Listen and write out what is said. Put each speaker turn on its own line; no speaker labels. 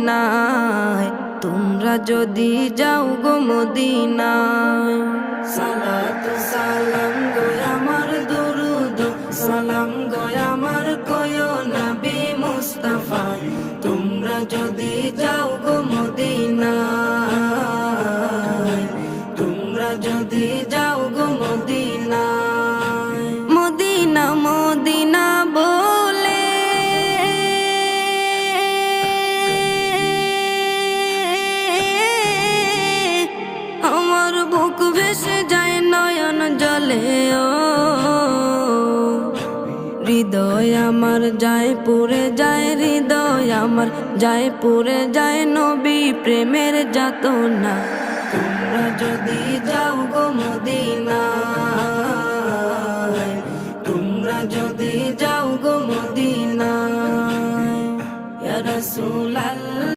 মদিনায়, তোমরা যদি যাও গো মদিনায়। সালাতু সালাম গো আমার দুরুদ সালাম গো আমার কয়ো নবী মুস্তাফা, তোমরা যদি যাও গো মদিনায়, তোমরা যদি যাও গো মদিনায়। মদিনা মদিনা বলে আমার বুক ভেসে যায় নয়ন জলে, ও হৃদয় আমার যায় পুরে যায়, হৃদয় আমার যায় পুরে যায় নবী প্রেমের যাতনা। তোমরা যদি যাও গো মদিনায়, তোমরা যদি যাও গো মদিনায়। ইয়া রাসূল